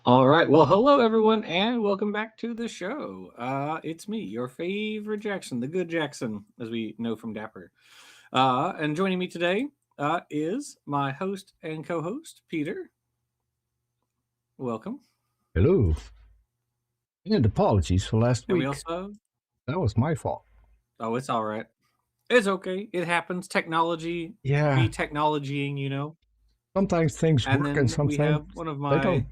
All right. Well, hello everyone, and welcome back to the show. It's me, your favorite Jackson, the good Jackson, as we know from Dapper. And joining me today is my host and co-host, Peter. Welcome. Hello. And apologies for last And we week. also, That was my fault. oh, it's all right. It's okay. It happens. Technology Yeah. be technologying, you know. Sometimes things And work and then we sometimes have one of they my don't.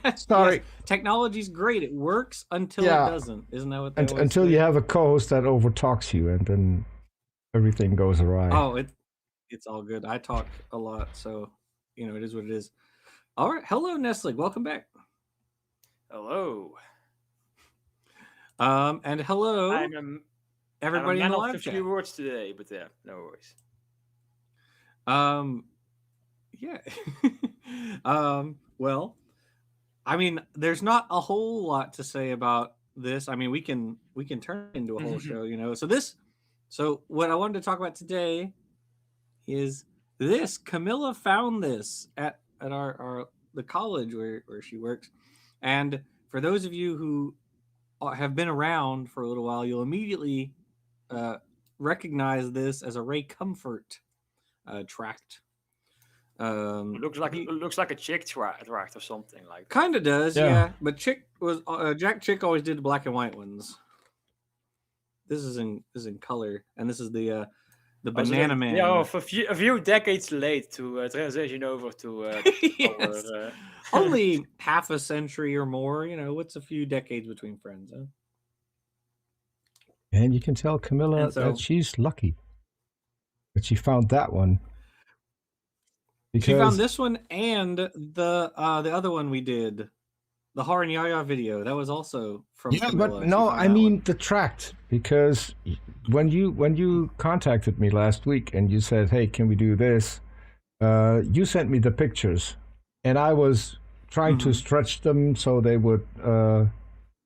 yes, Sorry. technology's great. It works until it Yeah. doesn't. Isn't that what they And always until you say? have a co-host that overtalks you, and then everything goes awry. Oh, it's all good. I talk a lot, so it is what it is. All right, hello Nestle, welcome back. Hello. And hello I'm a I'm a everybody in man the of live a few chat. words today, but yeah, no worries. Um, yeah. Well, I mean, there's not a whole lot to say about this. I mean, we can turn it into a whole show, you know. So what I wanted to talk about today is this. Camilla found this at our the college where she works, and for those of you who have been around for a little while, you'll immediately uh, recognize this as a Ray Comfort tract. It looks like He a chick tract or something like that. kind of does, Yeah. yeah. But Chick was Jack Chick always did the black and white ones. This is in color, and this is the Also, Banana Man. a few decades late to transition over to the color. Yes, only half a century or more. What's a few decades between friends? Huh? And you can tell And Camilla that so she's lucky that she found that one. she found Because, this one and the other one we did, the Har and Yaya video. That was also from yeah, but Camilla. She no, found I that mean one. the tract. Because when you contacted me last week and you said, "Hey, can we do this?" You sent me the pictures, and I was trying to Mm-hmm. stretch them so they would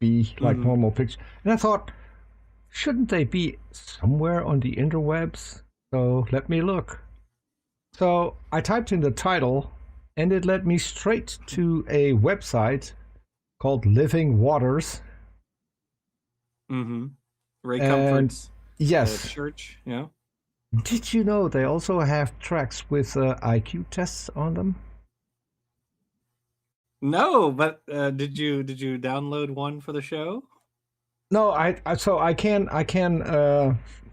be like Mm-hmm. normal pictures. And I thought, shouldn't they be somewhere on the interwebs? So let me look. So I typed in the title, and it led me straight to a website called Living Waters. Mm-hmm. Ray And Comfort's yes, church. Yeah. did you know they also have tracks with IQ tests on them? No, but did you download one for the show? No, so I can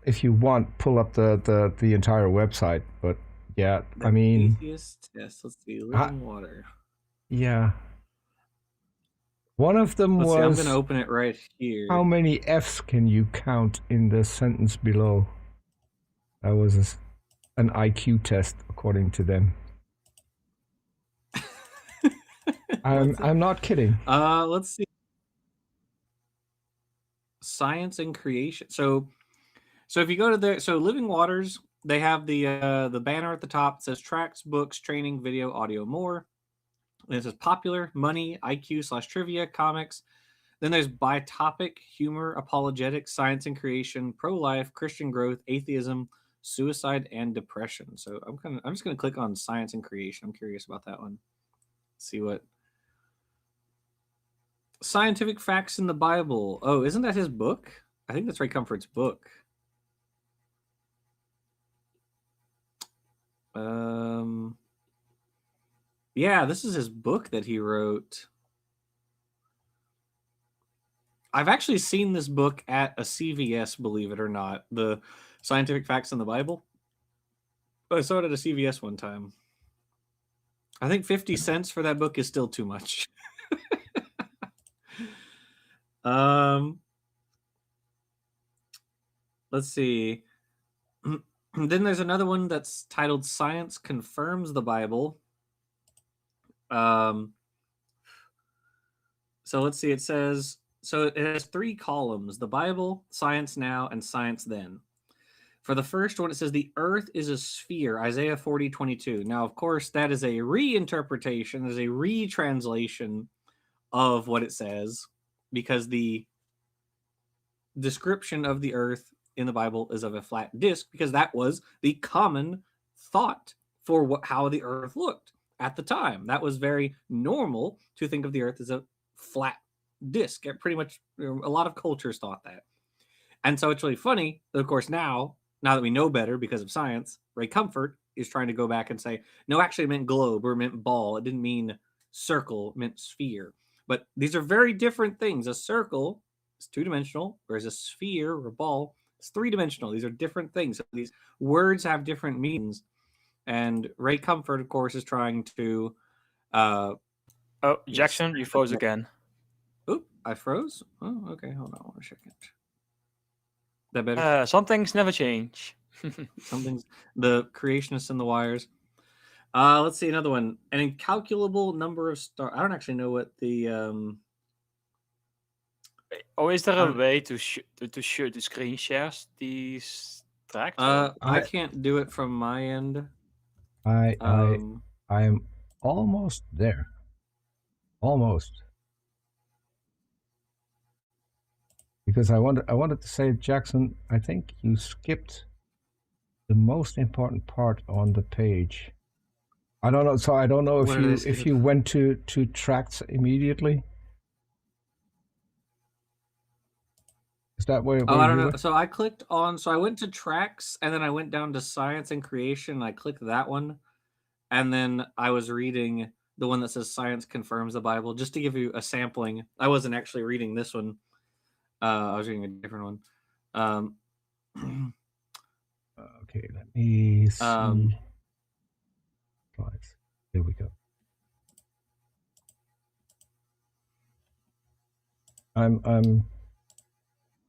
if you want pull up the entire website, but yeah, I The mean, atheist test. Let's see. I, Living Water. yeah, one of them Let's see. I'm gonna was open it right how here. many F's can you count in the sentence below? That was an IQ test according to them. I'm What's it? I'm not kidding. Let's see. Science and creation. So if you go to there, so Living Waters, they have the banner at the top. It says tracks, books, training, video, audio, more. And it says popular, money, IQ/trivia, comics. Then there's by topic, humor, apologetics, science and creation, pro-life, Christian growth, atheism, suicide, and depression. So I'm just gonna click on science and creation. I'm curious about that one. See what scientific facts in the Bible. Oh, isn't that his book? I think that's Ray Comfort's book. Um, yeah, this is his book that he wrote. I've actually seen this book at a CVS, believe it or not. The Scientific Facts in the Bible. I saw it at a CVS one time. I think 50 cents for that book is still too much. um, let's see. Then there's another one that's titled Science Confirms the Bible. Um, so let's see. It says, so it has three columns: the Bible, Science Now, and Science Then. For the first one, it says the earth is a sphere, Isaiah 40:22. Now, of course, that is a reinterpretation, is a retranslation of what it says, because the description of the earth in the Bible is of a flat disc, because that was the common thought for how the earth looked. at the time. That was very normal to think of the Earth as a flat disk. Pretty much, a lot of cultures thought that. And so it's really funny that, of course, now that we know better because of science, Ray Comfort is trying to go back and say, no, actually it meant globe or it meant ball. It didn't mean circle, it meant sphere. But these are very different things. A circle is two-dimensional, whereas a sphere or a ball is three-dimensional. These are different things. These words have different meanings. And Ray Comfort, of course, is trying to... Oh, Jackson, you froze again. Oop, I froze? Oh, okay. Hold on 1 second. That better? Some things never change. Something's the creationists in the wires. Let's see another one. An incalculable number of stars. I don't actually know what the Or is there a way to screen shares these tracks? I can't do it from my end. I am almost there. Almost. Because I wanted to say, Jackson, I think you skipped the most important part on the page. I don't know. So I don't know if you went to tracts immediately. Is that where? Oh, I don't know. So I clicked on. So I went to tracks, and then I went down to science and creation. And I clicked that one, and then I was reading the one that says "Science confirms the Bible," just to give you a sampling. I wasn't actually reading this one. I was reading a different one. Okay, let me see. Here we go.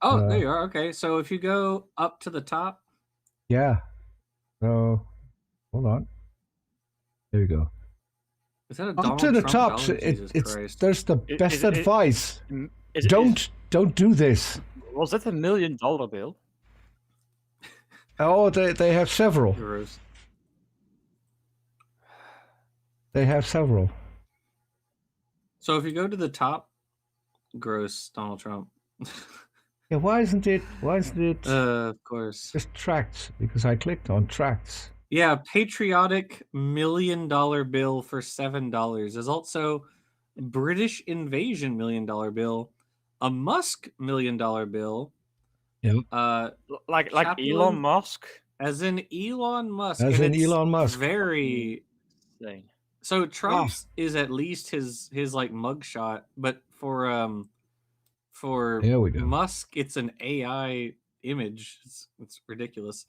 Oh, there you are. Okay, so if you go up to the top. Yeah. So, hold on. There you go. Is that a up to the top. There's the best advice. Don't do this. Was that $1 million bill? Oh, they have several. Euros. They have several. So if you go to the top, gross Donald Trump. Yeah, why isn't it? Of course. Just tracts, because I clicked on tracts. Yeah, patriotic $1 million bill for $7. There's also British invasion $1 million bill, a Musk $1 million bill. Yep. Like Elon Musk. As in Elon Musk. As in Elon Musk. Very. So Trump's is at least his like mugshot, but for there we go. Musk, it's an AI image. It's ridiculous.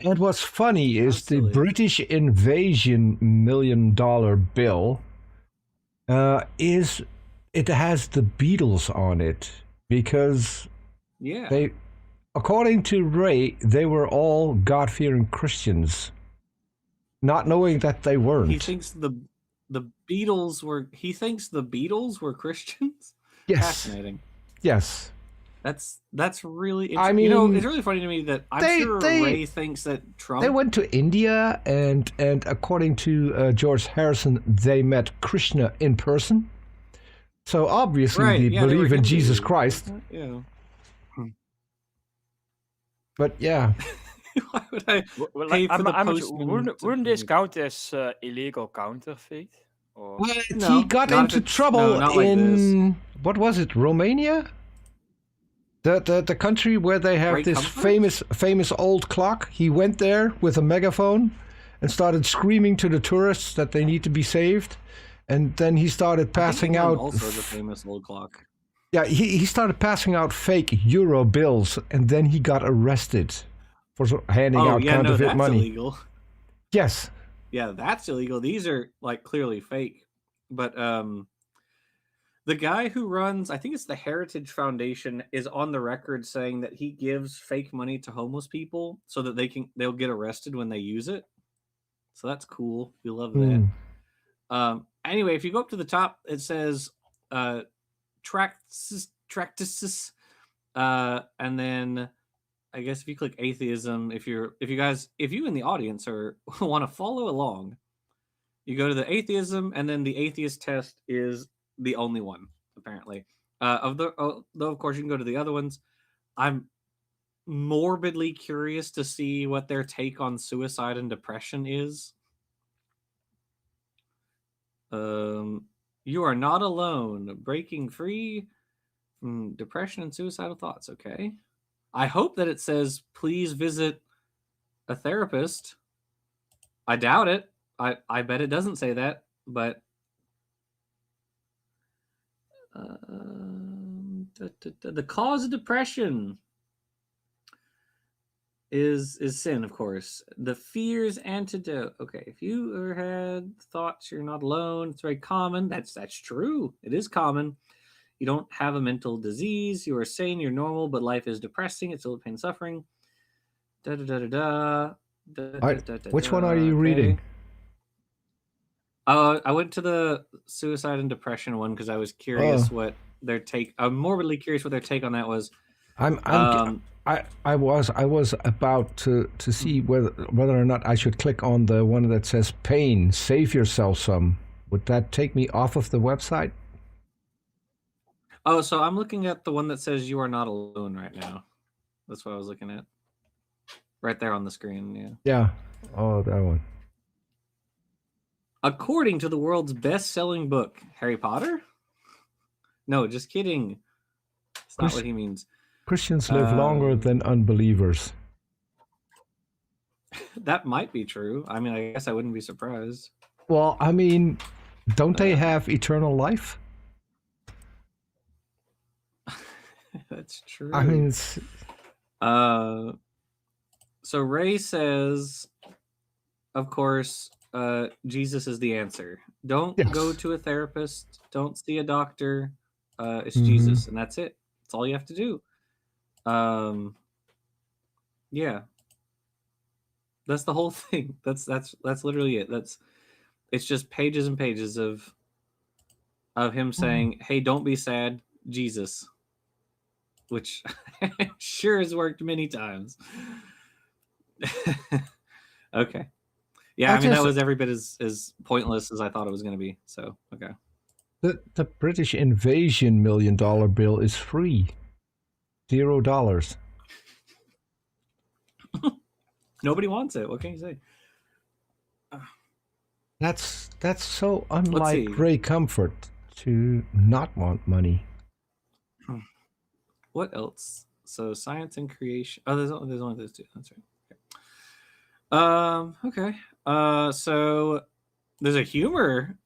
And what's funny is the British invasion $1 million bill it has the Beatles on it, because they, according to Ray, they were all God-fearing Christians, not knowing that they weren't. He thinks the Beatles were. He thinks the Beatles were Christians. Yes. Fascinating. Yes. That's really. I mean, it's really funny to me that Ray thinks that Trump. They went to India, and according to George Harrison, they met Krishna in person. So obviously they believe in Jesus Christ. Yeah. But yeah. Why would I pay for the postman? Wouldn't this count as illegal counterfeit? Or? Well, he got into trouble in what was it, Romania? The country where they have this famous old clock. He went there with a megaphone and started screaming to the tourists that they need to be saved. And then he started passing out. Also, the famous old clock. Yeah, he started passing out fake euro bills, and then he got arrested for handing out counterfeit money. Illegal. Yes. Yeah, that's illegal. These are like clearly fake. But the guy who runs, I think it's the Heritage Foundation, is on the record saying that he gives fake money to homeless people so that they'll get arrested when they use it. So that's cool. We love that. Anyway, if you go up to the top, it says tractus, and then I guess if you click atheism, if you in the audience want to follow along, you go to the atheism, and then the atheist test is the only one, apparently. Though of course you can go to the other ones. I'm morbidly curious to see what their take on suicide and depression is. You are not alone. Breaking free from depression and suicidal thoughts. Okay. I hope that it says please visit a therapist. I doubt it. I bet it doesn't say that, but the cause of depression is sin, of course. The fear's antidote. Okay, if you ever had thoughts you're not alone, it's very common. That's true. It is common. You don't have a mental disease. You are sane. You're normal, but life is depressing. It's full of pain and suffering. Da da da da da. Which one are you reading? I went to the suicide and depression one because I was curious what their take. I'm morbidly curious what their take on that was. I was about to see whether or not I should click on the one that says pain, save yourself some. Would that take me off of the website? Oh, so I'm looking at the one that says you are not alone right now. That's what I was looking at. Right there on the screen, yeah. Yeah. Oh, that one. According to the world's best-selling book, Harry Potter? No, just kidding. It's not what he means. Christians live longer than unbelievers. That might be true. I mean, I guess I wouldn't be surprised. Well, I mean, don't they have eternal life? That's true. I mean, it's... So Ray says, of course, Jesus is the answer. Don't go to a therapist. Don't see a doctor. It's Jesus, and that's it. That's all you have to do. Yeah. That's the whole thing. That's literally it. It's just pages and pages of him saying, "Hey, don't be sad, Jesus," which sure has worked many times. Okay. Yeah, I mean, that was every bit as pointless as I thought it was going to be. So, okay. The British invasion $1 million bill is free. $0. Nobody wants it. What can you say? That's so unlike Ray Comfort to not want money. What else? So science and creation. Oh, there's only those two. That's right. Okay. So there's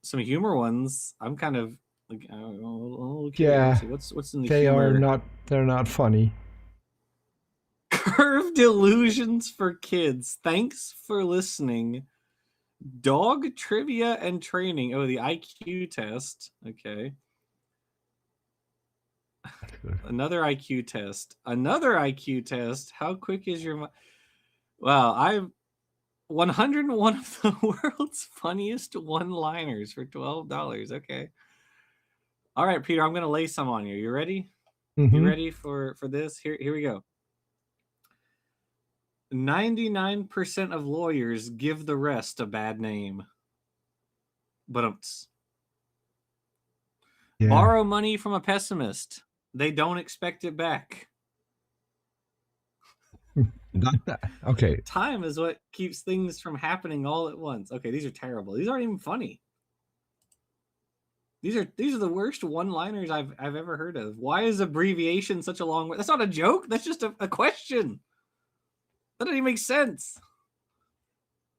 some humor ones. I'm kind of like, okay. Yeah. What's in the they humor? They're not funny. Curved illusions for kids. Thanks for listening. Dog trivia and training. Oh, the IQ test. Okay. Another IQ test. How quick is your... Wow, I've 101 of the world's funniest one-liners for $12. Okay. All right, Peter, I'm going to lay some on you. You ready? You ready for this? Here we go. 99% of lawyers give the rest a bad name. But borrow money from a pessimist. They don't expect it back. Okay. Time is what keeps things from happening all at once. Okay, these are terrible. These aren't even funny. These are the worst one-liners I've ever heard of. Why is abbreviation such a long word? That's not a joke. That's just a question. That doesn't even make sense.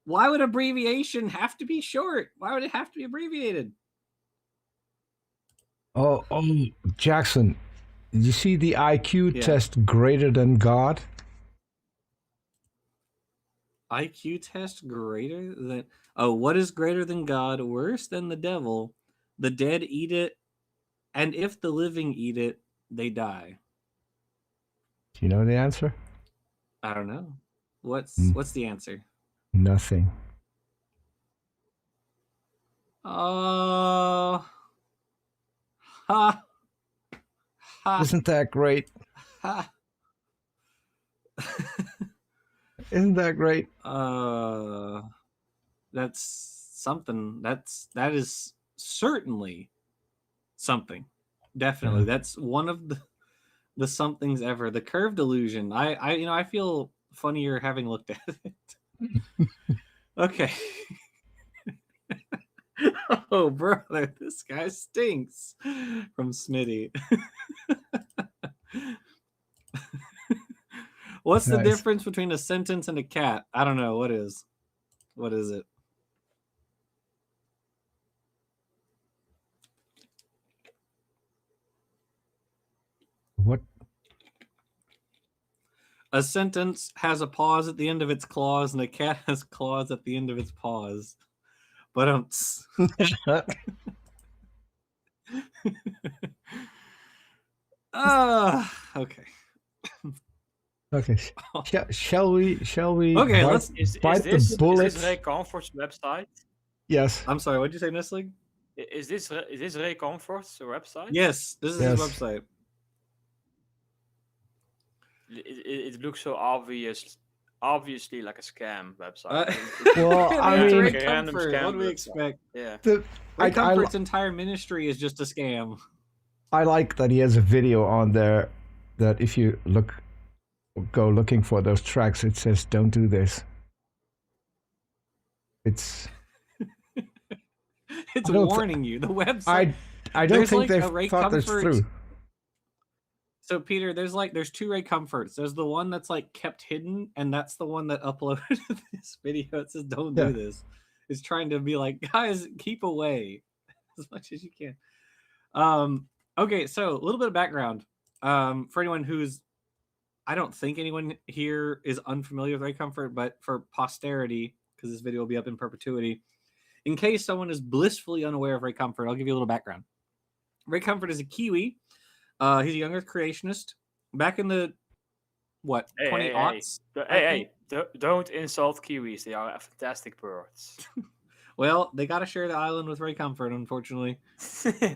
Why would abbreviation have to be short? Why would it have to be abbreviated? Oh, Jackson, did you see the IQ test greater than God? IQ test greater than... Oh, what is greater than God? Worse than the devil? The dead eat it, and if the living eat it, they die. Do you know the answer? I don't know. What's the answer? Nothing. Oh. Ha. Ha. Isn't that great? Ha. Isn't that great? That's something. That is certainly something. Definitely. That's one of the somethings ever. The curved illusion. I feel funnier having looked at it. Okay. Oh, brother, this guy stinks. From Smitty. What's the Nice. difference between a sentence and a cat? I don't know. What is it? What? A sentence has a pause at the end of its clause, and a cat has claws at the end of its paws. But okay. Okay. Shall we? Okay, bite, Is bite this the bullet? is this Ray Comfort's website? Yes. I'm sorry. What did you say, Nestling? Is this Ray Comfort's website? Yes, this is his website. It looks so obviously like a scam website. Well, I It's mean, Ray random Comfort. scam What do we website. expect? Yeah. Ray Comfort's entire ministry is just a scam. I like that he has a video on there that if you go looking for those tracks, it says don't do this. It's warning you. The website. I don't There's think like a they've Ray thought this Comfort- through. So Peter, there's two Ray Comforts. There's the one that's like kept hidden, and that's the one that uploaded this video. It says don't do this. It's trying to be like, guys, keep away as much as you can. Okay, so a little bit of background. For anyone who's, I don't think anyone here is unfamiliar with Ray Comfort, but for posterity, because this video will be up in perpetuity, in case someone is blissfully unaware of Ray Comfort, I'll give you a little background. Ray Comfort is a Kiwi. He's a younger creationist. Back in the 20-aughts. Hey, don't insult Kiwis. They are fantastic birds. Well, they got to share the island with Ray Comfort, unfortunately.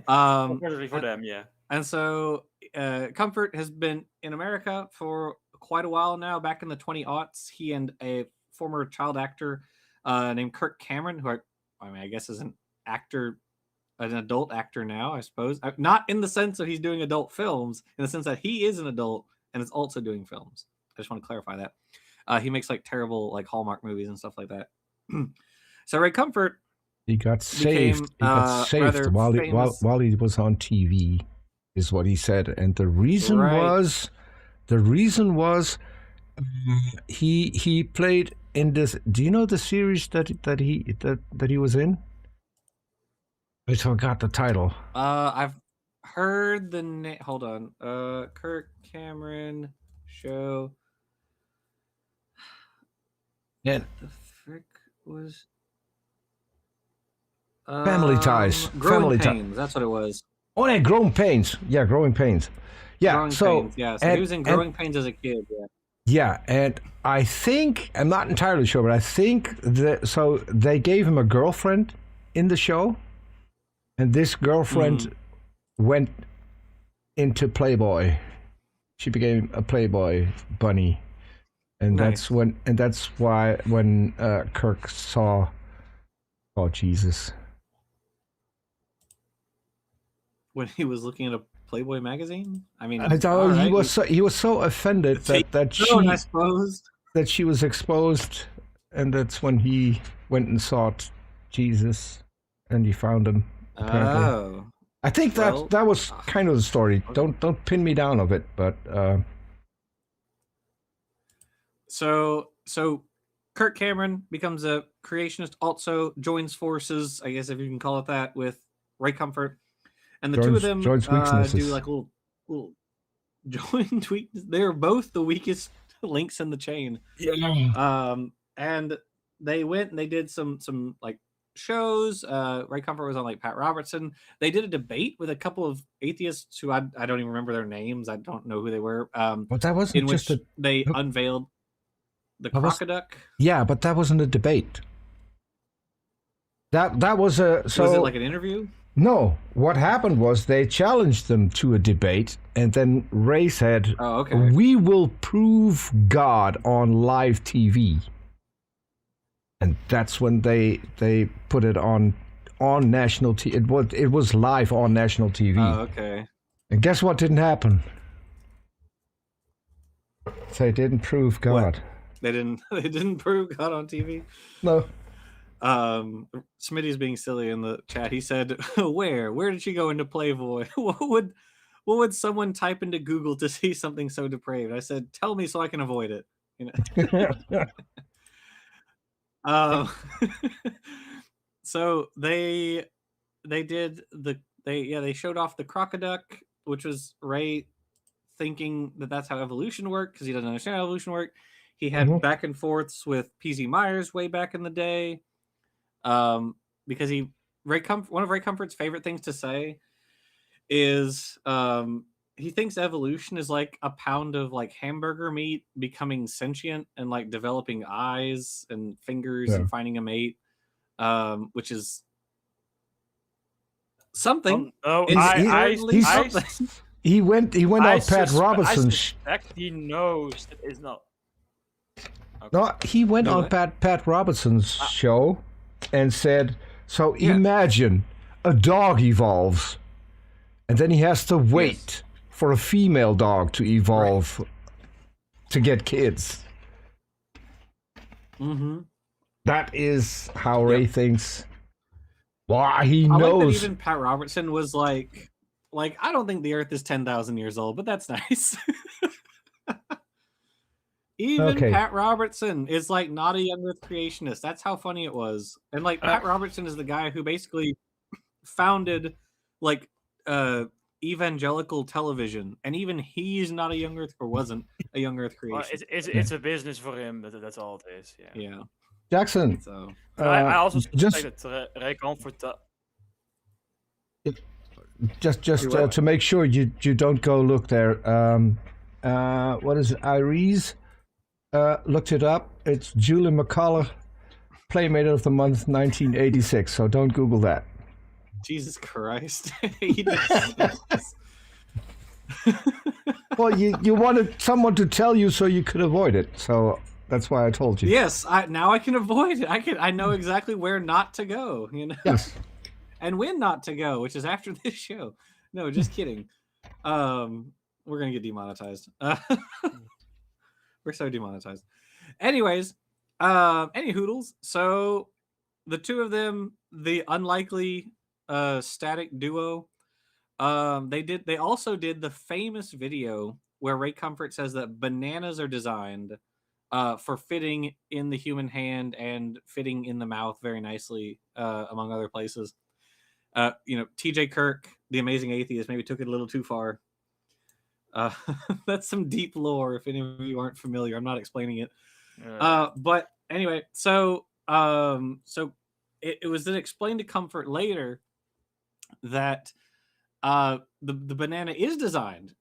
Unfortunately for them, yeah. And so Comfort has been in America for quite a while now. Back in the 20-aughts, he and a former child actor named Kirk Cameron, who I guess is an adult actor now, I suppose. Not in the sense that he's doing adult films, in the sense that he is an adult and is also doing films. I just want to clarify that. He makes like terrible like Hallmark movies and stuff like that. So Ray Comfort, he got saved. He got saved while he was on TV, is what he said. And the reason was he played in this. Do you know the series that he was in? I forgot the title. I've heard the name. Hold on. Kirk Cameron show. And the frick was Family Ties. Growing Pains. That's what it was. Oh, yeah, Growing Pains. Yeah, Growing Pains. Yeah. Growing Pains, yeah. So he was in Growing Pains as a kid. Yeah. Yeah, and I think I'm not entirely sure, but I think so they gave him a girlfriend in the show. And this girlfriend went into Playboy. She became a Playboy bunny, and that's why when Kirk saw Jesus, when he was looking at a Playboy magazine. I mean, he was so offended that she was exposed, and that's when he went and sought Jesus, and he found him. Apparently. Oh, I think that was kind of the story. Don't pin me down of it, but so Kirk Cameron becomes a creationist, also joins forces, I guess if you can call it that, with Ray Comfort, and the two of them do like a little joint weakness. They're both the weakest links in the chain. Yeah. And they went and they did some like shows. Ray Comfort was on like Pat Robertson. They did a debate with a couple of atheists who I don't even remember their names. I don't know who they were. But that wasn't just they unveiled the crocoduck. Yeah, but that wasn't a debate. That was a Was it like an interview? No. What happened was they challenged them to a debate, and then Ray said, "Oh, okay. We will prove God on live TV." And that's when they put it on national TV. It was live on national TV. Oh, okay. And guess what didn't happen? They didn't prove God. What? They didn't prove God on TV? No. Smitty's being silly in the chat. He said, Where did she go into Playboy? What would someone type into Google to see something so depraved? I said, tell me so I can avoid it. You know. So they showed off the crocoduck, which was Ray thinking that that's how evolution worked because he doesn't understand how evolution worked. He had back and forths with PZ Myers way back in the day, because one of Ray Comfort's favorite things to say is he thinks evolution is like a pound of like hamburger meat becoming sentient and like developing eyes and fingers and finding a mate, which is something. He went on Pat Robertson's. I suspect he knows that it's not. Okay. No, he went on Pat Robertson's show and said, "So imagine a dog evolves, and then he has to wait for a female dog to evolve to get kids." Mm-hmm. That is how Ray thinks. Why he knows. I like that even Pat Robertson was like I don't think the Earth is 10,000 years old, but that's nice. Even Pat Robertson is like not a young Earth creationist. That's how funny it was. And like Pat Robertson is the guy who basically founded like evangelical television, and even he's not a young Earth, or wasn't a young Earth creationist. It's a business for him. That's all it is. Yeah. Jackson. So I also suspect that Ray Comfort. Just to make sure you don't go look there. What is it? Iris looked it up. It's Julie McCullough, Playmate of the Month, 1986. So don't Google that. Jesus Christ! Well, you wanted someone to tell you so you could avoid it. So that's why I told you. Yes, now I can avoid it. I know exactly where not to go. You know. Yes. And when not to go, which is after this show. No, just kidding. We're gonna get demonetized. We're so demonetized. Anyways, any hoodles. So the two of them, the unlikely static duo, they also did the famous video where Ray Comfort says that bananas are designed for fitting in the human hand and fitting in the mouth very nicely, among other places. TJ Kirk, the amazing atheist, maybe took it a little too far. That's some deep lore. If any of you aren't familiar, I'm not explaining it. But anyway, so it was then explained to Comfort later that the banana is designed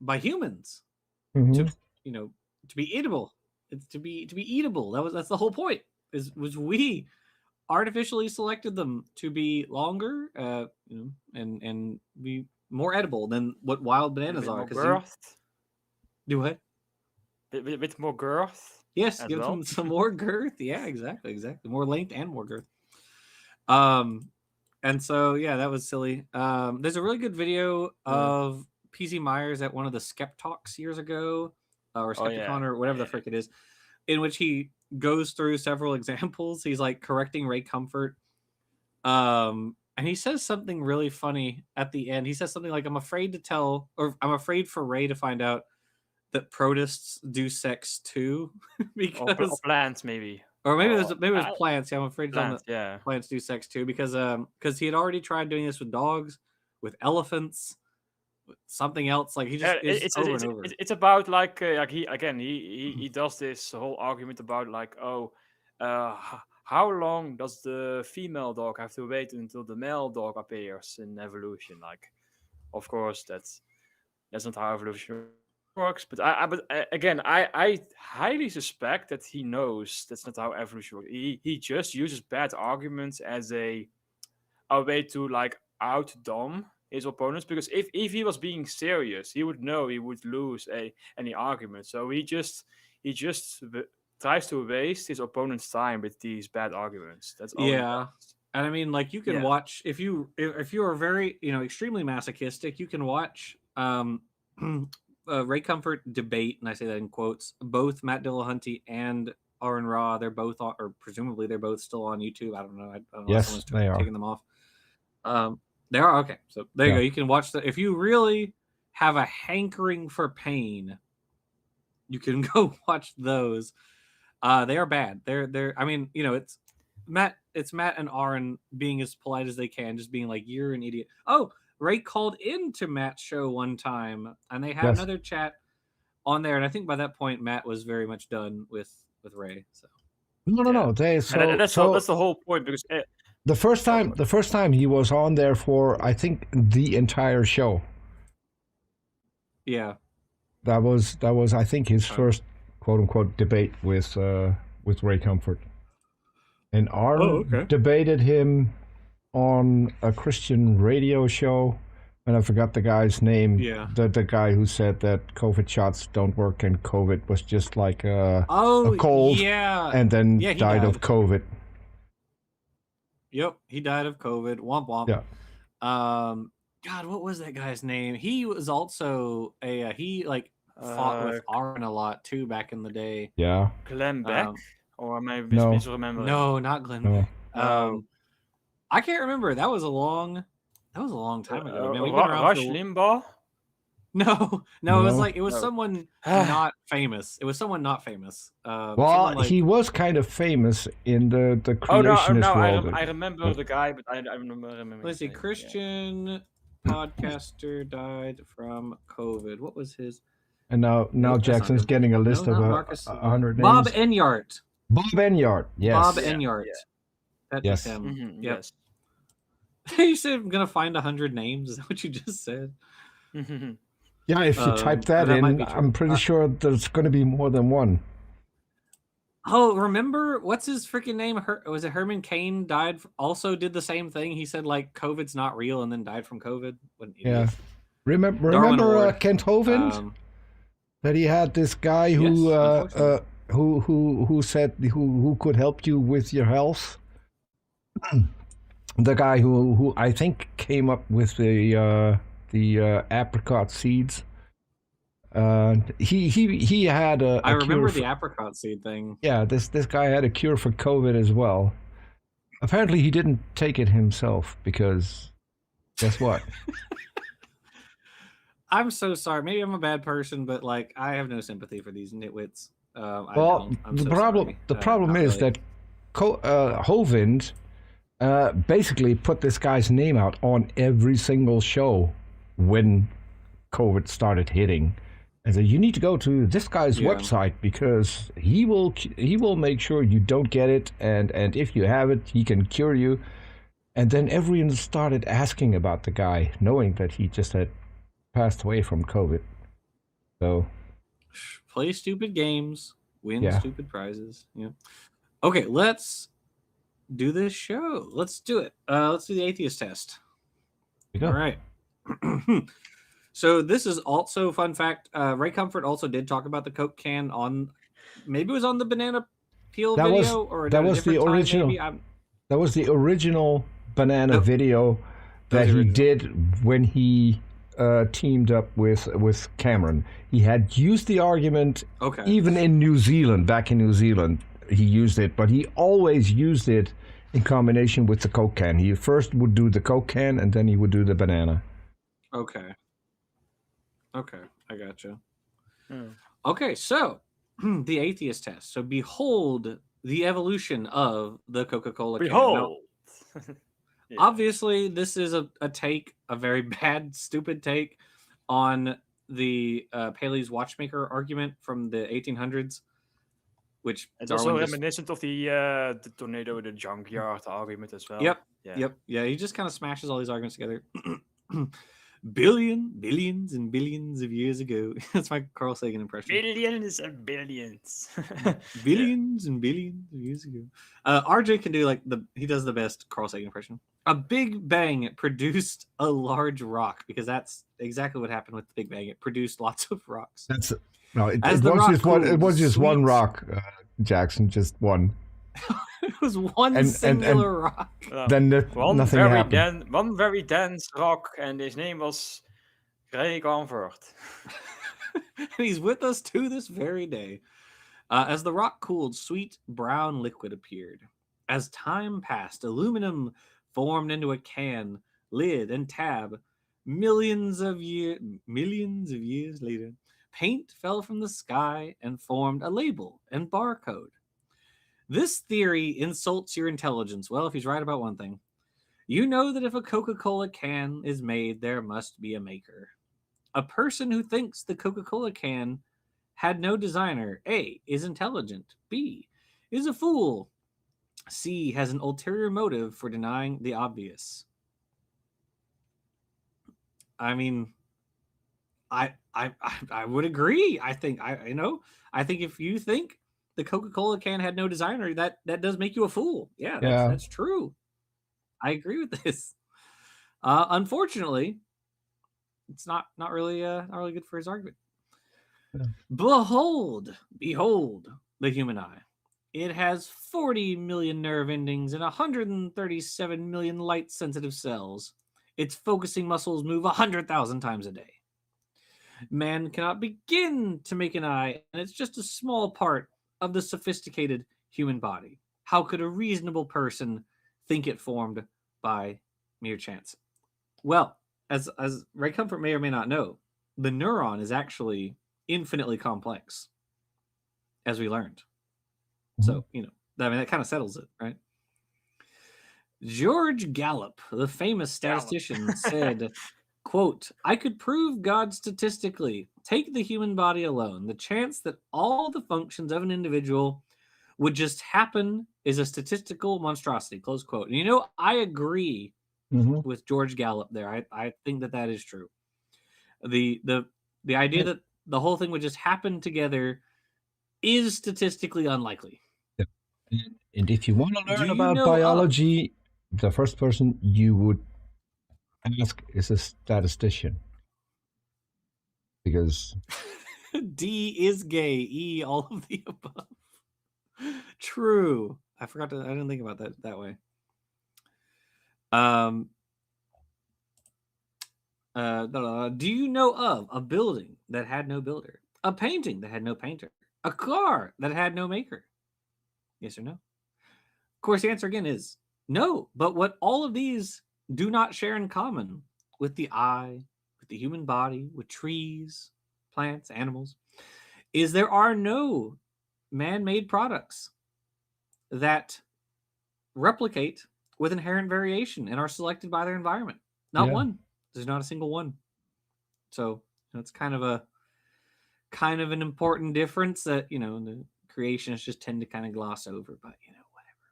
by humans to be eatable. It's to be eatable. That's the whole point. Was we artificially selected them to be longer, and be more edible than what wild bananas are. Do what? With more girth. Yes, give them some more girth. Yeah, exactly. More length and more girth. And so that was silly. There's a really good video of PZ Myers at one of the Skept Talks years ago, or Skepticon, or whatever the frick it is, in which he goes through several examples. He's like correcting Ray Comfort, and he says something really funny at the end. He says something like, I'm afraid for Ray to find out that protists do sex too. Because or plants maybe, or maybe it was plants. I'm afraid plants do sex too, because he had already tried doing this with dogs, with elephants, something else. Like he just it's over and over. It's about like he does this whole argument about like, how long does the female dog have to wait until the male dog appears in evolution? Like, of course that's not how evolution works. But I highly suspect that he knows that's not how evolution works. He just uses bad arguments as a way to like out-dumb his opponents, because if he was being serious, he would know he would lose any argument. So he just tries to waste his opponent's time with these bad arguments. That's all. Yeah, and I mean, like, you can watch if you are very extremely masochistic, you can watch Ray Comfort debate, and I say that in quotes, both Matt Dillahunty and R and Raw. They're both on, or presumably they're both still on YouTube. I don't know. I don't know if Yes, someone's they are. taking them off. They are okay. So there you Yeah. go. You can watch that if you really have a hankering for pain. You can go watch those. They are bad. They're. I mean, it's Matt. It's Matt and Aaron being as polite as they can, just being like, "You're an idiot." Oh, Ray called into Matt's show one time, and they had Yes. another chat on there. And I think by that point, Matt was very much done with Ray. So No. that's the whole point, because the first time he was on there for, I think, the entire show. yeah, That was I think his first quote unquote debate with Ray Comfort. And Arn debated him on a Christian radio show, and I forgot the guy's name. Yeah. The guy who said that COVID shots don't work and COVID was just like a cold. Yeah. And then he died of COVID. Yep, he died of COVID. Womp womp. Yeah. God, what was that guy's name? He was also he fought with Aaron a lot too back in the day. Yeah. Glenn Beck, or am I No. misremembering? No, not Glenn No. Beck. I can't remember. That was a long time ago. Man, we've been around Rush Limbaugh? No, it was someone not famous. It was someone not famous. Well, he was kind of famous in the creationist world. I remember the guy, but I remember. Let's see, Christian podcaster died from COVID. What was his? And now Jackson's getting a list of 100 names. Bob Enyart. Bob Enyart, yes. Bob Enyart. That yes. is him. Mm-hmm, yep. Yes. You said I'm gonna find 100 names. Is that what you just said? Yeah, if you type that in, I'm pretty sure there's going to be more than one. Oh, remember what's his freaking name? Was it Herman Cain? Also did the same thing. He said like COVID's not real, and then died from COVID. Yeah. Remember Kent Hovind? That he had this guy who who said who could help you with your health. The guy who I think came up with the apricot seeds. He had a I remember cure the apricot seed thing. Yeah, this guy had a cure for COVID as well. Apparently, he didn't take it himself because guess what? I'm so sorry. Maybe I'm a bad person, but like I have no sympathy for these nitwits. The problem is that Hovind basically put this guy's name out on every single show when COVID started hitting, and said you need to go to this guy's website because he will make sure you don't get it, and if you have it, he can cure you. And then everyone started asking about the guy, knowing that he just had passed away from COVID. So play stupid games, win stupid prizes. Yeah. Okay, let's do this show. Let's do it. Let's do the atheist test. All right. So this is also fun fact. Ray Comfort also did talk about the Coke can on, maybe it was on the banana peel video, or that was the original. That was the original banana video that he did when he teamed up with Cameron. He had used the argument even in New Zealand, back in New Zealand, he used it, but he always used it in combination with the Coke can. He first would do the Coke can, and then he would do the banana. Okay, I gotcha. Okay, so the atheist test. So behold the evolution of the Coca-Cola can. Behold! Now, obviously, this is a take, a very bad, stupid take on the Paley's watchmaker argument from the 1800s. Which it's also reminiscent of the tornado in the junkyard argument as well. Yep. Yeah, he just kind of smashes all these arguments together. Billions and billions of years ago. That's my Carl Sagan impression. Billions and billions. Billions and billions of years ago. RJ can do he does the best Carl Sagan impression. A Big Bang produced a large rock, because that's exactly what happened with the Big Bang. It produced lots of rocks. It was just one rock, Jackson, just one. It was one singular rock. Then nothing happened. One very dense rock, and his name was Ray Comfort. And he's with us to this very day. As the rock cooled, sweet brown liquid appeared. As time passed, aluminum formed into a can, lid, and tab. Millions of years later, paint fell from the sky and formed a label and barcode. This theory insults your intelligence. Well, if he's right about one thing, you know that if a Coca-Cola can is made, there must be a maker. A person who thinks the Coca-Cola can had no designer, A, is intelligent, B, is a fool, C, has an ulterior motive for denying the obvious. I mean, I would agree. I think if you think the Coca-Cola can had no designer, that does make you a fool. Yeah, Yeah. that's true. I agree with this. Unfortunately, it's not really good for his argument. Yeah. Behold the human eye. It has 40 million nerve endings and 137 million light sensitive cells. Its focusing muscles move 100,000 times a day. Man cannot begin to make an eye, and it's just a small part of the sophisticated human body. How could a reasonable person think it formed by mere chance? Well, as Ray Comfort may or may not know, the neuron is actually infinitely complex, as we learned. So, I mean, that kind of settles it, right? George Gallup, the famous statistician, said, quote, I could prove God statistically. Take the human body alone. The chance that all the functions of an individual would just happen is a statistical monstrosity, close quote. And I agree with George Gallup there. I think that is true. The idea that the whole thing would just happen together is statistically unlikely. Yeah. And if you want to Do learn you about know of biology, the first person you would ask is a statistician. Because D is gay, E all of the above? True. I didn't think about that way. Do you know of a building that had no builder? A painting that had no painter? A car that had no maker? Yes or no? Of course, the answer again is no. But what all of these do not share in common with the eye, with the human body, with trees, plants, animals, is there are no man-made products that replicate with inherent variation and are selected by their environment. Not yeah, one. There's not a single one. So that's kind of an important difference that the creationists just tend to kind of gloss over. But whatever.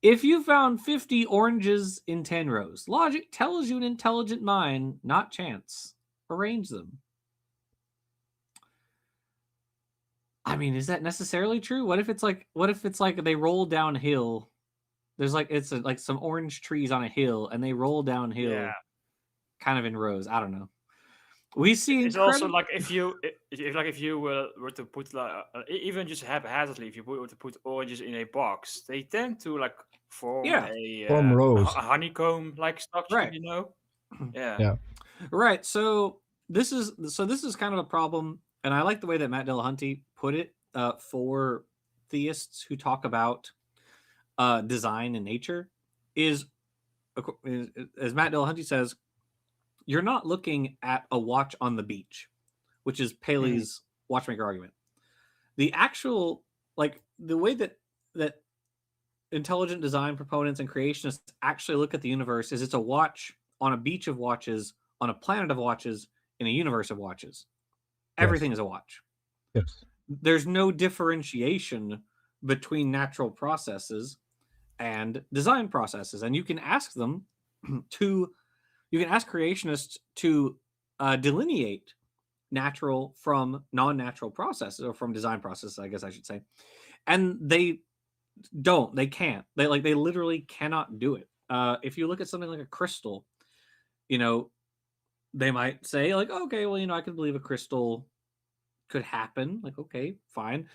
If you found 50 oranges in 10 rows, logic tells you an intelligent mind, not chance. Arrange them. I mean, is that necessarily true? What if it's like they roll downhill? There's like some orange trees on a hill, and they roll downhill, kind of in rows. I don't know. We see It's also incredible. like if you were to put even just haphazardly, if you were to put oranges in a box, they tend to like form Yeah. form a rows. honeycomb like structure, Right. Yeah. Yeah. Right. So this is kind of a problem, and I like the way that Matt Dillahunty put it for theists who talk about design and nature. Is as Matt Dillahunty says, you're not looking at a watch on the beach, which is Paley's watchmaker argument. The actual the way that intelligent design proponents and creationists actually look at the universe is it's a watch on a beach of watches, on a planet of watches, in a universe of watches. Everything is a watch. Yes. There's no differentiation between natural processes and design processes, and you can ask them you can ask creationists to delineate natural from non-natural processes, or from design processes, I guess I should say, and they can't. They literally cannot do it. If you look at something like a crystal, they might say like, okay, well, I could believe a crystal could happen. Like, okay, fine.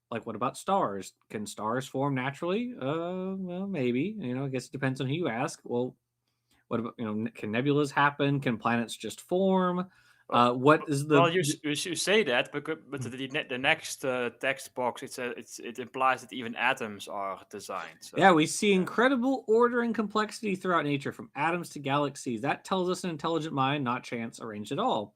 Like, what about stars? Can stars form naturally? Well, maybe. I guess it depends on who you ask. Well, what about can nebulas happen? Can planets just form? What is Well, the you say that, but the next text box it implies that even atoms are designed. Yeah, So we see incredible order and complexity throughout nature, from atoms to galaxies. That tells us an intelligent mind, not chance arranged at all.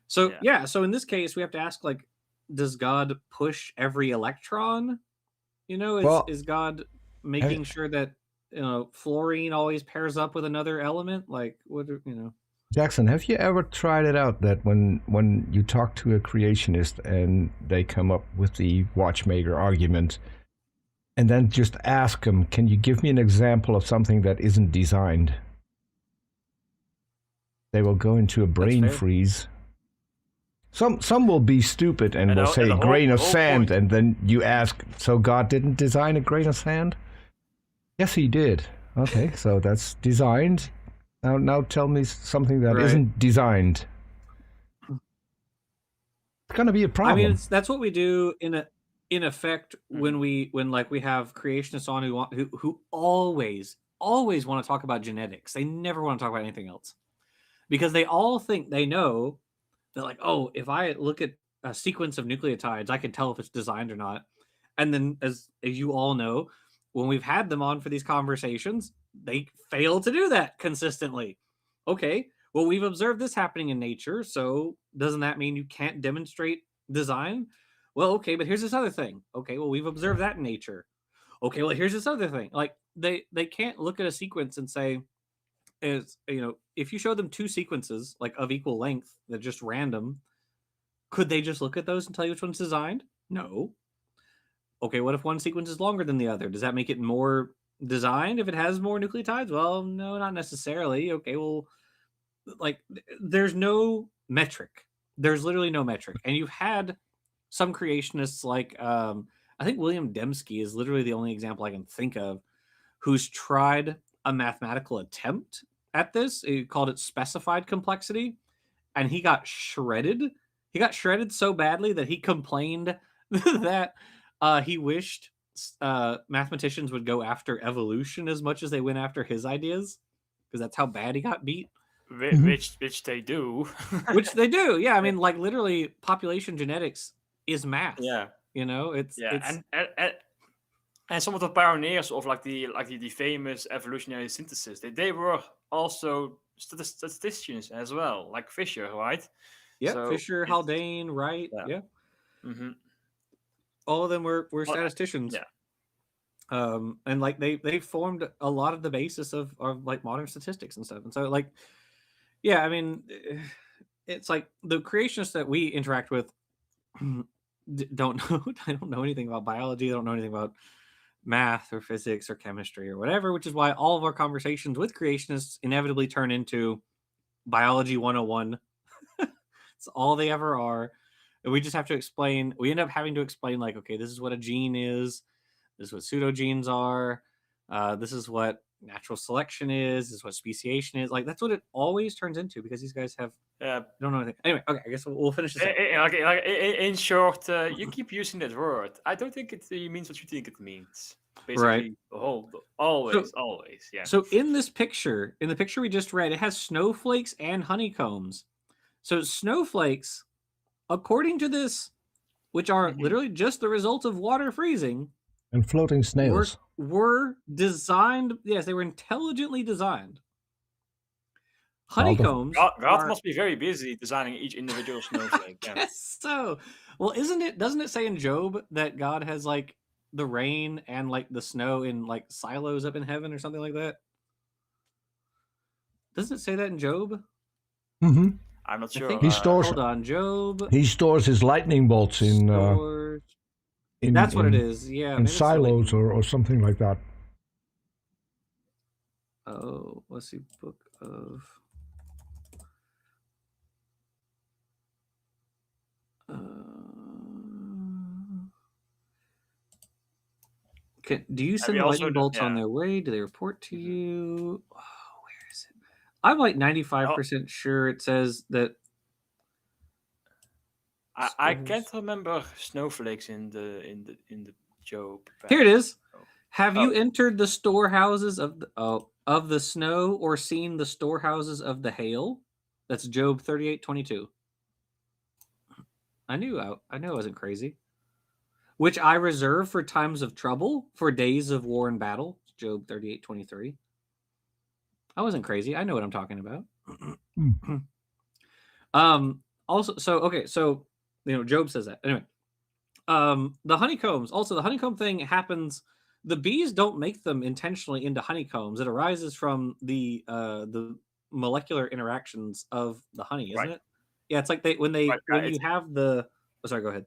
So yeah, yeah, so in this case, we have to ask, like, does God push every electron? You know, Well, is God have, making sure that fluorine always pairs up with another element? Like, what Jackson, have you ever tried it out that when you talk to a creationist and they come up with the watchmaker argument, and then just ask them, can you give me an example of something that isn't designed? They will go into a That's brain fair. freeze. Some will be stupid and will say the grain of whole sand, point. and then you ask, so God didn't design a grain of sand? Yes, he did. Okay, so that's designed. Now tell me something that Right. isn't designed. It's gonna be a I mean, problem. that's what we do in effect when Mhm. when like we have creationists on who always want to talk about genetics. They never want to talk about anything else because they all think they know that, like, oh, if I look at a sequence of nucleotides, I can tell if it's designed or not. And then, as you all know, when we've had them on for these conversations, they fail to do that consistently. Okay, well, we've observed this happening in nature, so doesn't that mean you can't demonstrate design? Well, okay, but here's this other thing. Okay, well, we've observed that in nature. Okay, well, here's this other thing. Like, they can't look at a sequence and say, is if you show them two sequences like of equal length that just random, could they just look at those and tell you which one's designed? No. Okay, what if one sequence is longer than the other? Does that make it more designed if it has more nucleotides? Well, no, not necessarily. Okay, well, like, there's no metric. There's literally no metric. And you've had some creationists like I think William Dembski is literally the only example I can think of who's tried a mathematical attempt at this. He called it specified complexity, and he got shredded. He got shredded so badly that he complained that he wished mathematicians would go after evolution as much as they went after his ideas, because that's how bad he got beat. Mhm. Which they do. Which they do. Yeah, I mean, like, literally, population genetics is math. Yeah, yeah, It's and some of the pioneers of the famous evolutionary synthesis, they were also statisticians as well, like Fisher, right? yeah, So Fisher, it's Haldane, Wright, yeah. yeah, hmm all of them were Well, statisticians. yeah. And like they formed a lot of the basis of like modern statistics and stuff. And so, like, yeah, I mean, it's like the creationists that we interact with don't know. I don't know anything about biology. I don't know anything about math or physics or chemistry or whatever, which is why all of our conversations with creationists inevitably turn into biology 101. It's all they ever are. And we just have to explain. We end up having to explain, like, okay, this is what a gene is. This is what pseudogenes are. This is what natural selection is. This is what speciation is. Like, that's what it always turns into, because these guys don't know anything. Anyway, okay, I guess we'll finish this up. In short, you keep using that word. I don't think it means what you think it means. Right. Basically, So, always, yeah. so in this picture, in the picture we just read, it has snowflakes and honeycombs. So snowflakes, according to this, which are Mhm. literally just the result of water freezing, And floating snails. were designed. Yes, they were intelligently designed. Well, Honeycombs God are, must be very busy designing each individual snowflake. I Yeah. guess so. Well, isn't it? Doesn't it say in Job that God has, like, the rain and, like, the snow in, like, silos up in heaven or something like that? Doesn't it say that in Job? mhm. I'm not I sure. think. he stores Hold on, Job he stores his lightning bolts stores. in That's what it in is. Yeah, in maybe it's the silos lightning. or something like that. Oh, let's see. Book of. Uh, do you And we send the also, lightning bolts on yeah. their way? Do they report to Mhm. you? Oh, where is it? I'm like Oh, 95% sure it says that I can't stores. remember snowflakes in the Job Here it passage. is. Have you Oh, entered the storehouses of the snow, or seen the storehouses of the hail? That's Job 38:22. I knew I wasn't crazy. Which I reserve for times of trouble, for days of war and battle. Job 38:23. I wasn't crazy. I know what I'm talking about. Also, so Job says that. Anyway, the honeycombs. Also, the honeycomb thing happens. The bees don't make them intentionally into honeycombs. It arises from the molecular interactions of the honey, isn't it? Yeah, it's like when you have the. Oh, sorry, go ahead.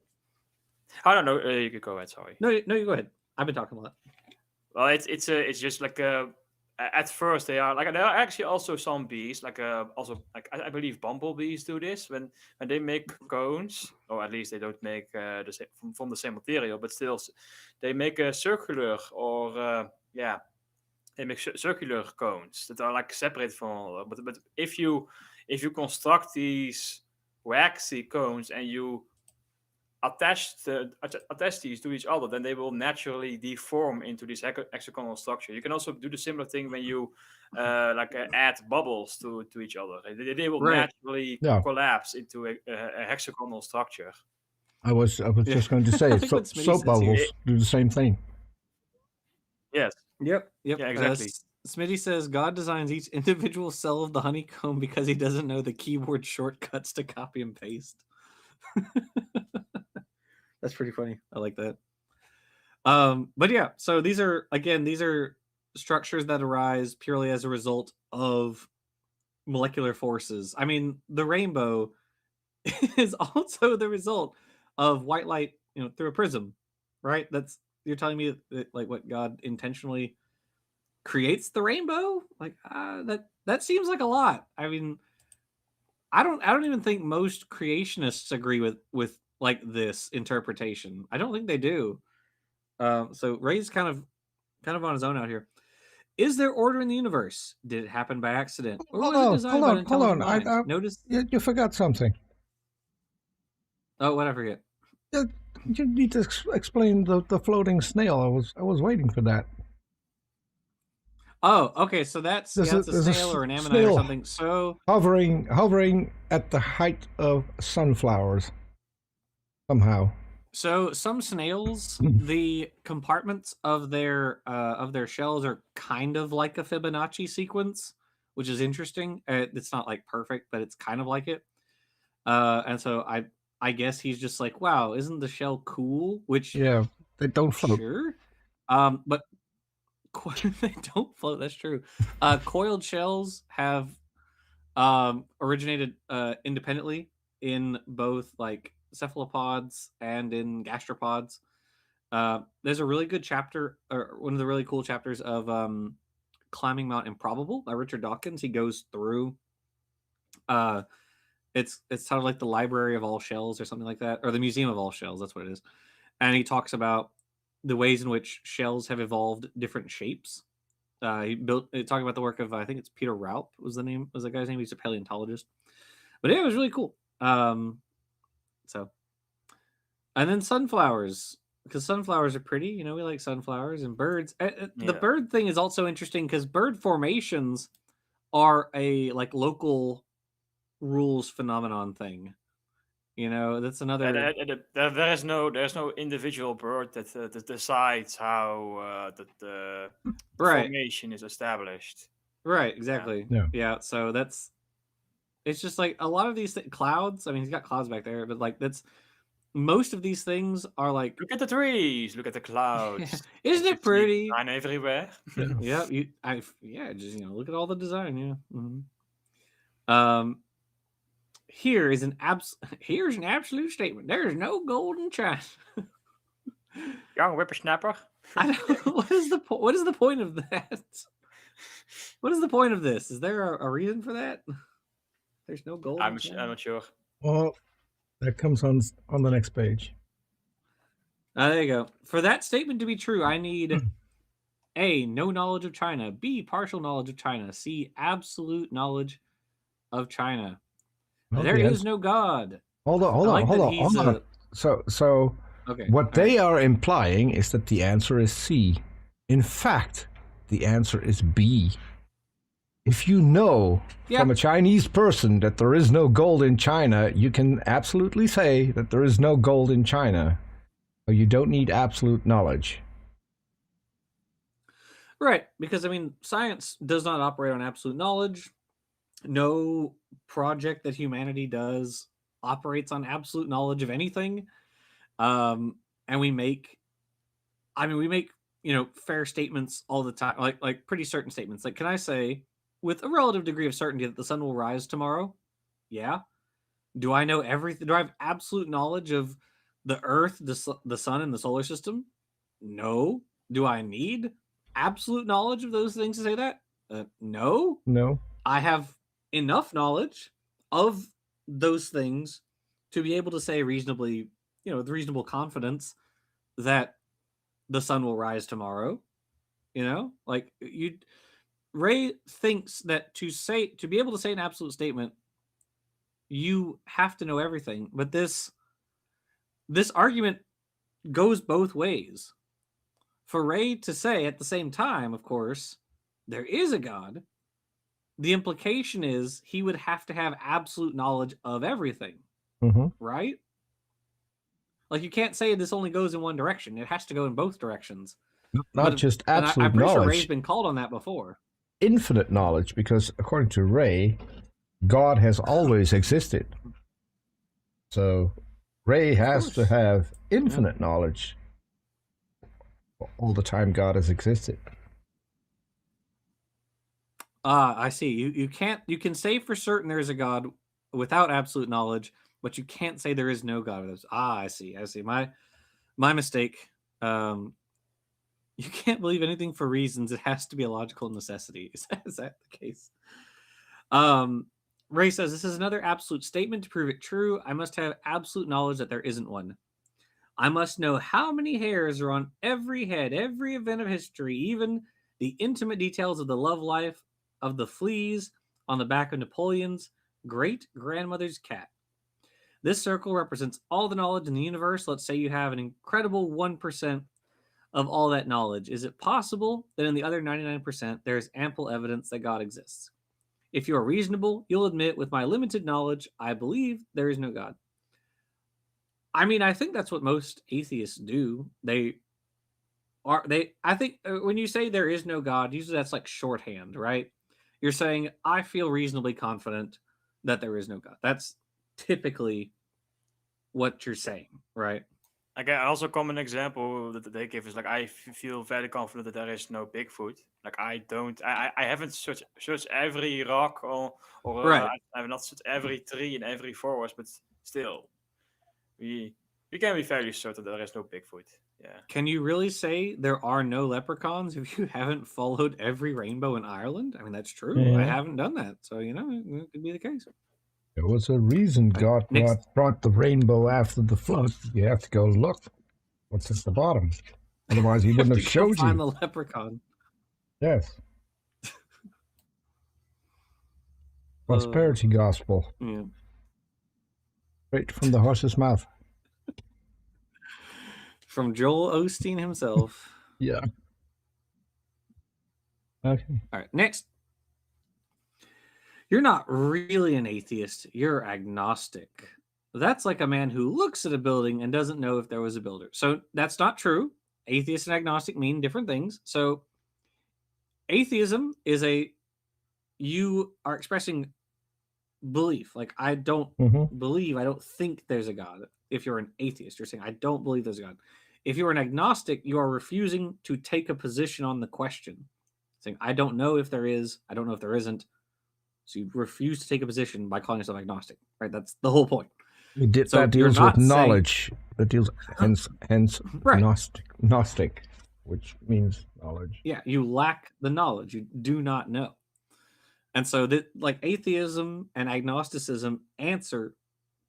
I don't know. You could go ahead. Sorry. No, you go ahead. I've been talking a lot. Well, it's just like at first there are actually also some bees also like I believe bumblebees do this when they make cones, or at least they don't make the same from the same material, but still they make a circular or they make circular cones that are like separate from. But if you construct these waxy cones and you attach these to each other, then they will naturally deform into this hexagonal structure. You can also do the similar thing when you add bubbles to each other. They will naturally collapse into a hexagonal structure. I was just going to say soap bubbles do the same thing. Yes. Yep. Yeah, exactly. Smitty says God designs each individual cell of the honeycomb because he doesn't know the keyboard shortcuts to copy and paste. That's pretty funny. I like that. But yeah, so these are structures that arise purely as a result of molecular forces. I mean, the rainbow is also the result of white light, through a prism, right? You're telling me that like what God intentionally creates the rainbow? Like that seems like a lot. I mean, I don't even think most creationists agree with like this interpretation. I don't think they do. So Ray's kind of on his own out here. Is there order in the universe? Did it happen by accident, or was it designed by an intelligent mind? Notice you forgot something. Oh, what I forget? You need to explain the floating snail. I was waiting for that. Oh, okay. So that's a snail or an ammonite or something. So hovering at the height of sunflowers somehow. So some snails, the compartments of their shells are kind of like a Fibonacci sequence, which is interesting. It's not like perfect, but it's kind of like it. And so I guess he's just like, wow, isn't the shell cool? Which they don't float. Sure, but they don't float. That's true. Coiled shells have originated independently in both like cephalopods and in gastropods. There's a really good chapter, or one of the really cool chapters of Climbing Mount Improbable by Richard Dawkins. He goes through it's sort of like the Library of All Shells or something like that, or the Museum of All Shells. That's what it is. And he talks about the ways in which shells have evolved different shapes. He talking about the work of I think it's Peter Raup was the guy's name. He's a paleontologist. But yeah, it was really cool. So, and then sunflowers, because sunflowers are pretty. We like sunflowers and birds. The bird thing is also interesting because bird formations are a like local rules phenomenon thing. That's another. There's no individual bird that decides how the formation is established. Right. Exactly. Yeah. So it's just like a lot of these clouds. I mean, he's got clouds back there, but like most of these things are like. Look at the trees. Look at the clouds. Isn't it pretty? Design everywhere. Yeah. Just look at all the design. Yeah. Mm-hmm. Here's an absolute statement. There's no golden china. Young whippersnapper. What is the point of that? What is the point of this? Is there a reason for that? There's no golden. I'm not sure. Well, that comes on the next page. There you go. For that statement to be true, I need A, no knowledge of China. B, partial knowledge of China. C, absolute knowledge of China. Well, there is no God. Hold on. So what they are implying is that the answer is C. In fact, the answer is B. if you know Yeah. from a Chinese person that there is no gold in China, you can absolutely say that there is no gold in China. Or you don't need absolute knowledge. Right, because I mean, science does not operate on absolute knowledge. No project that humanity does operates on absolute knowledge of anything. And we make, fair statements all the time, like pretty certain statements. Like, can I say with a relative degree of certainty that the sun will rise tomorrow? Yeah. Do I know everything? Do I have absolute knowledge of the Earth, the sun, and the solar system? No. Do I need absolute knowledge of those things to say that? No. No. I have enough knowledge of those things to be able to say reasonably, with reasonable confidence that the sun will rise tomorrow. Like Ray thinks that to be able to say an absolute statement, you have to know everything. But this argument goes both ways. For Ray to say at the same time, of course, there is a God, the implication is he would have to have absolute knowledge of everything, right? Like, you can't say this only goes in one direction. It has to go in both directions. Not just I'm absolute pretty sure knowledge. Ray's been called on that before. Infinite knowledge, because according to Ray, God has always existed. So Ray has to have infinite knowledge all the time God has existed. I see. You can say for certain there is a God without absolute knowledge, but you can't say there is no God. I see. My mistake. You can't believe anything for reasons. It has to be a logical necessity. Is that the case? Ray says, this is another absolute statement. To prove it true, I must have absolute knowledge that there isn't one. I must know how many hairs are on every head, every event of history, even the intimate details of the love life of the fleas on the back of Napoleon's great-grandmother's cat. This circle represents all the knowledge in the universe. Let's say you have an incredible 1% of all that knowledge. Is it possible that in the other 99% there is ample evidence that God exists? If you are reasonable, you'll admit, with my limited knowledge, I believe there is no God. I mean, I think that's what most atheists do. I think when you say there is no God, usually that's like shorthand, right? You're saying, I feel reasonably confident that there is no God. That's typically what you're saying, right? Again, also a common example that they give is like, I feel very confident that there is no Bigfoot. Like, I haven't searched every rock or Right. I have not searched every tree in every forest, but still, we can be fairly certain that there is no Bigfoot. Yeah. Can you really say there are no leprechauns if you haven't followed every rainbow in Ireland? I mean, that's true. I haven't done that. So, it could be the case. There was a reason God brought the rainbow after the flood. You have to go look what's at the bottom. Otherwise, he wouldn't have showed you. Find the leprechaun. Yes. Prosperity gospel. Yeah. Straight from the horse's mouth. From Joel Osteen himself. Yeah. Okay. All right, next. You're not really an atheist. You're agnostic. That's like a man who looks at a building and doesn't know if there was a builder. So that's not true. Atheist and agnostic mean different things. So atheism is you are expressing belief. Like, I don't believe, I don't think there's a God. If you're an atheist, you're saying, I don't believe there's a God. If you're an agnostic, you are refusing to take a position on the question. Saying, I don't know if there is, I don't know if there isn't. So you refuse to take a position by calling yourself agnostic, right? That's the whole point. That deals with knowledge. That deals hence right. Gnostic, which means knowledge. Yeah, you lack the knowledge. You do not know. And so that, like, atheism and agnosticism answer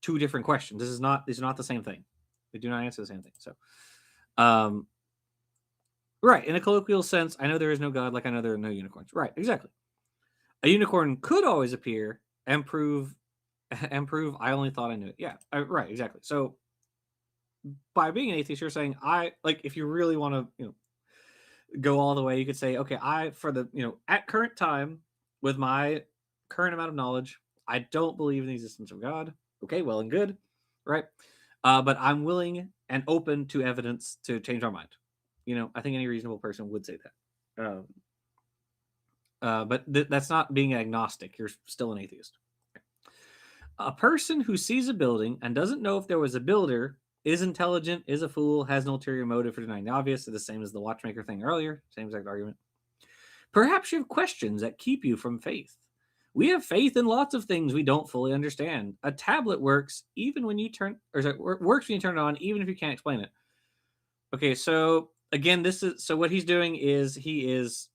two different questions. These are not the same thing. They do not answer the same thing. So right, in a colloquial sense, I know there is no God, like I know there are no unicorns. Right, exactly. A unicorn could always appear and prove I only thought I knew it. Yeah, right, exactly. So by being an atheist, you're saying if you really want to, go all the way, you could say, okay, at current time, with my current amount of knowledge, I don't believe in the existence of God. Okay, well and good, right? But I'm willing and open to evidence to change our mind. I think any reasonable person would say that. But that's not being agnostic. You're still an atheist. A person who sees a building and doesn't know if there was a builder is intelligent, is a fool, has no ulterior motive for denying the obvious. It's the same as the watchmaker thing earlier. Same exact argument. Perhaps you have questions that keep you from faith. We have faith in lots of things we don't fully understand. A tablet works even when you turn, or sorry, works when you turn it on, even if you can't explain it. Okay, so again, what he's doing is he is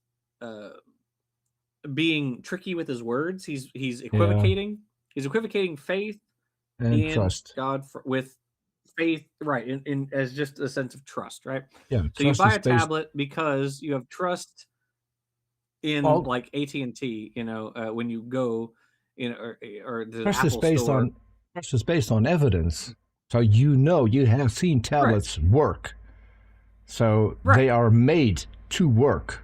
being tricky with his words. He's equivocating. Yeah. He's equivocating faith and trust God with faith, right? In as just a sense of trust, right? Yeah. So you buy a tablet because you have trust in like AT&T, when you go, or the trust Apple Store. Trust is based on evidence. So you have seen tablets work. So they are made to work.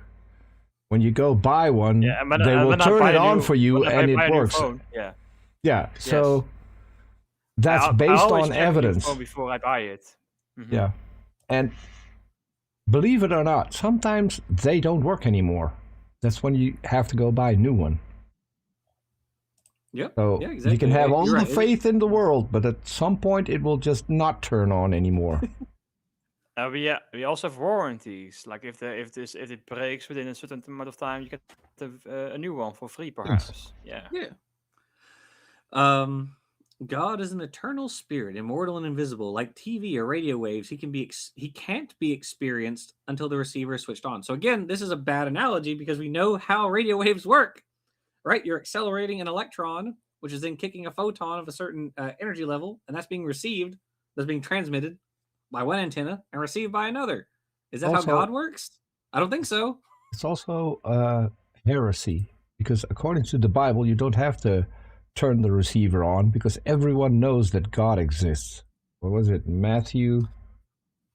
When you go buy one, they will turn it on for you and it works. Yeah. Yeah. So that's based on evidence. Before I buy it. Mm-hmm. Yeah. And believe it or not, sometimes they don't work anymore. That's when you have to go buy a new one. Yep. So exactly. You can have all the faith in the world, but at some point it will just not turn on anymore. We also have warranties. Like if it breaks within a certain amount of time, you get a new one for free, perhaps. Yes. Yeah. God is an eternal spirit, immortal and invisible. Like TV or radio waves, he can't be experienced until the receiver is switched on. So again, this is a bad analogy because we know how radio waves work, right? You're accelerating an electron, which is then kicking a photon of a certain energy level, and that's being received, that's being transmitted by one antenna and received by another. Is that how God works? I don't think so. It's also heresy, because according to the Bible, you don't have to turn the receiver on because everyone knows that God exists. What was it, Matthew?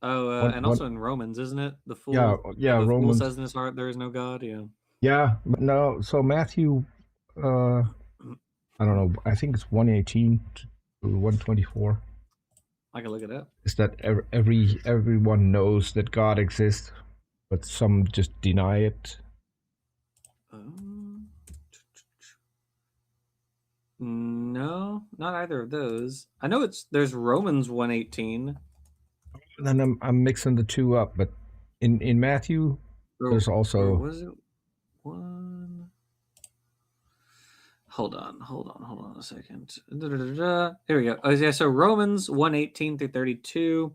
Also in Romans, isn't it? The fool. Yeah. The Romans fool says in his heart there is no God. Yeah. Yeah, but no. So Matthew, I don't know. I think it's 118 to 124. I can look it up. Is that everyone knows that God exists, but some just deny it? No, not either of those. I know there's Romans 1:18. Then I'm mixing the two up, but in Matthew there's also. Was it one? Hold on a second. Here we go. Oh, yeah, so Romans 1:18 through 32.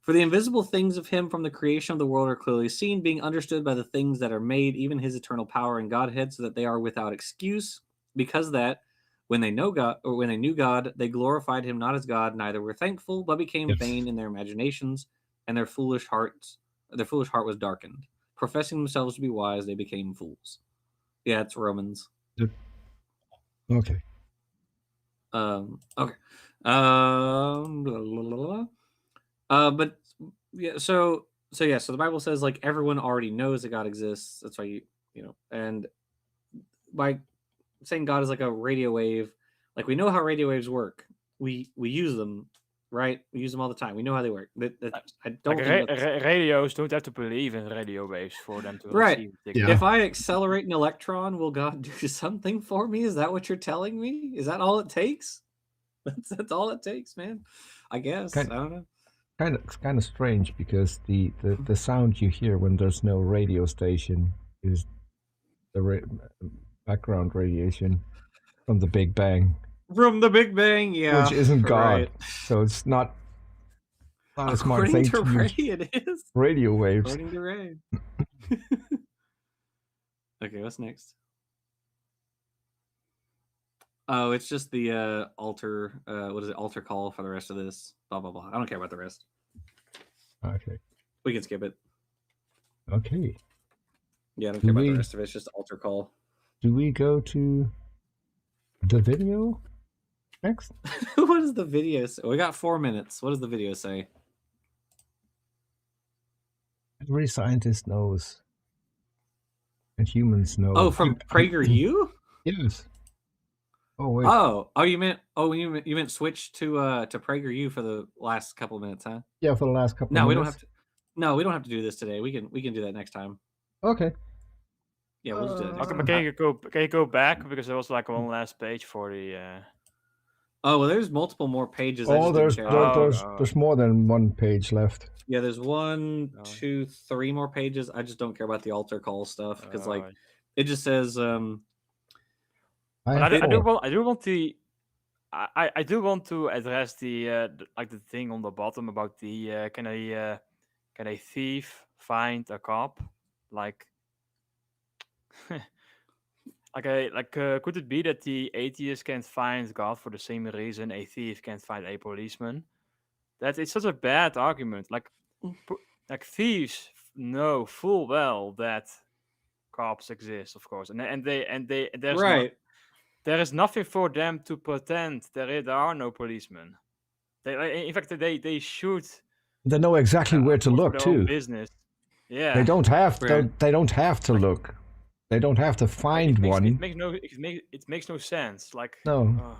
For the invisible things of him from the creation of the world are clearly seen, being understood by the things that are made, even his eternal power and Godhead, so that they are without excuse. Because that when they knew God, they glorified him not as God, neither were thankful, but became vain in their imaginations, and their foolish heart was darkened. Professing themselves to be wise, they became fools. Yeah, it's Romans. Okay. Okay. But yeah, so the Bible says like everyone already knows that God exists. That's why and by saying God is like a radio wave, like we know how radio waves work. We use them, right? We use them all the time. We know how they work. I don't think radios don't have to believe in radio waves for them to receive. Yeah. If I accelerate an electron, will God do something for me? Is that what you're telling me? Is that all it takes? That's all it takes, man. I guess. I don't know. Kind of strange because the sound you hear when there's no radio station is the background radiation from the Big Bang. From the Big Bang, yeah. Which isn't God. Right. So it's not a smart thing to Ray, it is. Radio waves. According to Ray. Okay, what's next? Oh, it's just the altar. What is it? Altar call for the rest of this. Blah blah blah. I don't care about the rest. Okay. We can skip it. Okay. Yeah, I don't care about the rest of it. It's just altar call. Do we go to the video next? What does the video say? We got 4 minutes. What does the video say? Every scientist knows and humans know. Oh, from PragerU? Yes. Oh wait. Oh, you meant switch to PragerU for the last couple of minutes, huh? Yeah, for the last couple of No, we don't minutes. have to. No, we don't have to do this today. We can do that next time. Okay. Yeah, we'll just do that next Okay, but time. can you go back because there was like one last page for the. Oh well, there's multiple more pages. I Oh, just didn't care. there's more than one page left. Yeah, there's one, Oh. 2, 3 more pages. I just don't care about the altar call stuff because like Oh. it just says But I do four. want to. I do want to address the like the thing on the bottom about the can a thief find a cop like could it be that the atheist can't find God for the same reason a thief can't find a policeman? That is such a bad argument. Like thieves know full well that cops exist, of course, and there's right. there is nothing for them to pretend there are no policemen. In fact, they shoot. They know exactly where to for look their own too. business. Yeah. They don't have Right. they don't have to look. They don't have to find one. It makes no sense. Like No.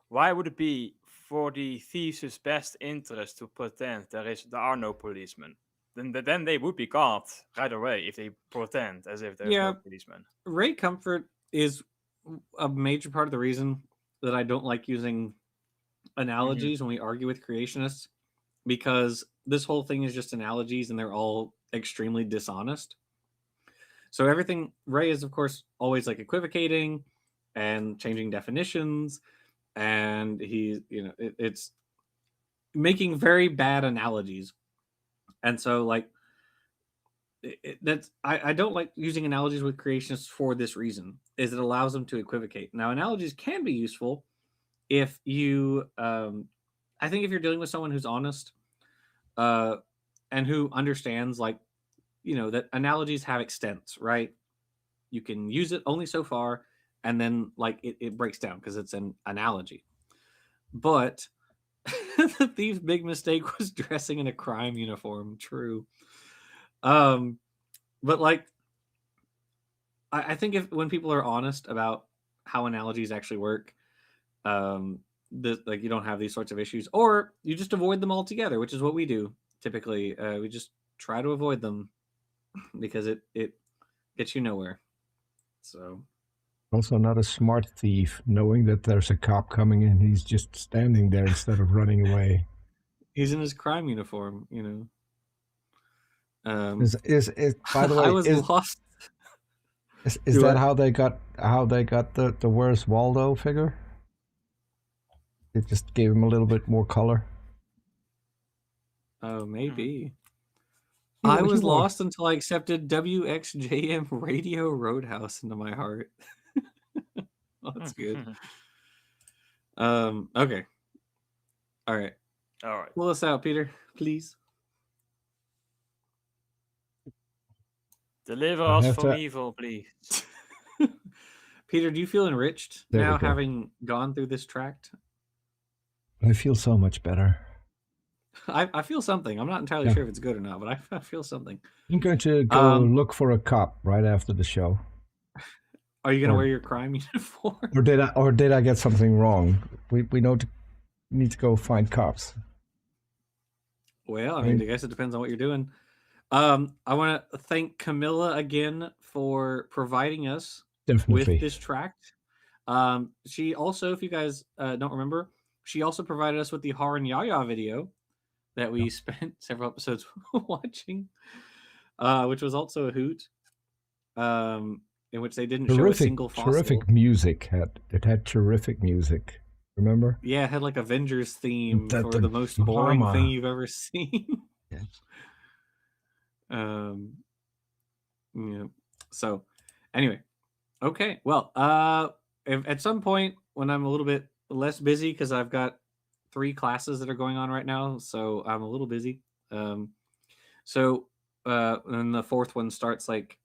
why would it be for the thieves' best interest to pretend there are no policemen? Then they would be caught right away if they pretend as if there's no policeman. Ray comfort is a major part of the reason that I don't like using analogies when we argue with creationists, because this whole thing is just analogies and they're all extremely dishonest. So everything Ray is, of course, always like equivocating and changing definitions, and it's making very bad analogies. And so like I don't like using analogies with creationists for this reason, is it allows them to equivocate. Now analogies can be useful if you I think if you're dealing with someone who's honest and who understands like that analogies have extents, right? You can use it only so far, and then like it breaks down because it's an analogy. But the thief's big mistake was dressing in a crime uniform. True. But like I think when people are honest about how analogies actually work, like you don't have these sorts of issues, or you just avoid them altogether, which is what we do typically. We just try to avoid them because it gets you nowhere. So also not a smart thief, knowing that there's a cop coming in, he's just standing there instead of running away. He's in his crime uniform, Is by the way, I was lost. Is that how they got the Where's Waldo figure? It just gave him a little bit more color. Oh, maybe. I was lost until I accepted WXJM Radio Roadhouse into my heart. Well, that's good. Okay. All right. Pull us out, Peter, please. Deliver us from evil, please. Peter, do you feel enriched now having gone through this tract? I feel so much better. I feel something. I'm not entirely sure if it's good or not, but I feel something. I'm going to go look for a cop right after the show. Are you going to wear your crime uniform? Or did I get something wrong? We need to go find cops. Well, I mean, I guess it depends on what you're doing. I want to thank Camilla again for providing us with this tract. She also, if you guys don't remember, she also provided us with the Haran Yaya video that we spent several episodes watching, which was also a hoot. In which they didn't show a single fossil. Terrific music. It had terrific music. Remember? Yeah, it had like Avengers theme for the most boring thing you've ever seen. Yes. Yeah. So, anyway, okay. Well, if at some point when I'm a little bit less busy because I've got 3 classes that are going on right now, so I'm a little busy. And the 4th one starts like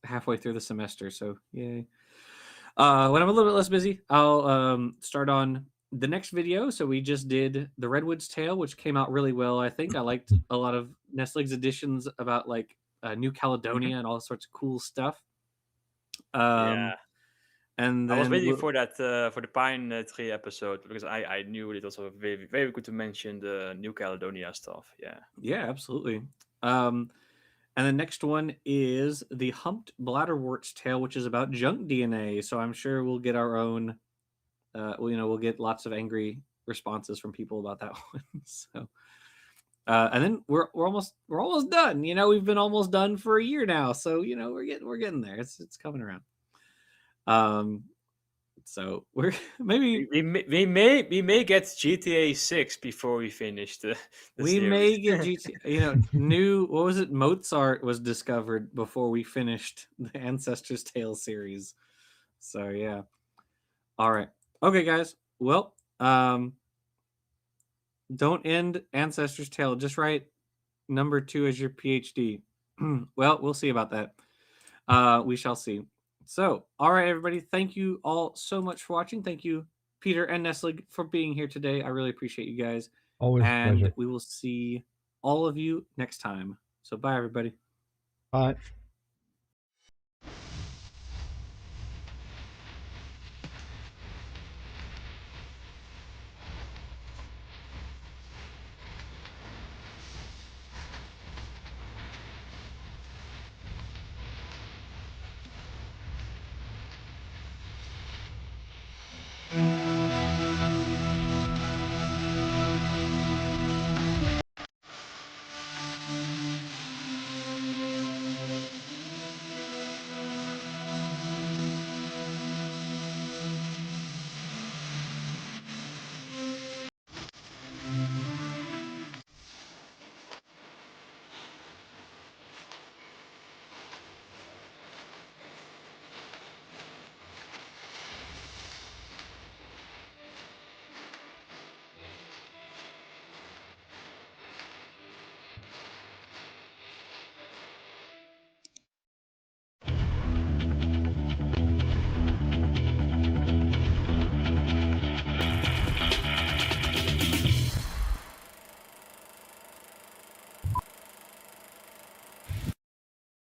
halfway through the semester, so yay. When I'm a little bit less busy, I'll start on the next video, so we just did the Redwood's Tale, which came out really well. I think I liked a lot of Nestlig's editions about like New Caledonia and all sorts of cool stuff. Yeah. And I was then waiting for that for the pine tree episode because I knew it was very very good to mention the New Caledonia stuff. yeah, absolutely. And the next one is the Humped Bladderwort's Tale, which is about junk DNA. So I'm sure we'll get our own. We'll get lots of angry responses from people about that one. So, and then we're almost done. We've been almost done for a year now. So we're getting there. It's coming around. So we're maybe We may get GTA 6 before we finish the we series. may get GT. New what was it? Mozart was discovered before we finished the Ancestors Tale series. So yeah. All right. Okay, guys. Well, don't end Ancestors Tale. Just write number 2 as your PhD. Well, we'll see about that. We shall see. So, all right, everybody. Thank you all so much for watching. Thank you, Peter and Nestlig, for being here today. I really appreciate you guys. Always a And pleasure. we will see all of you next time. So, bye, everybody. Bye.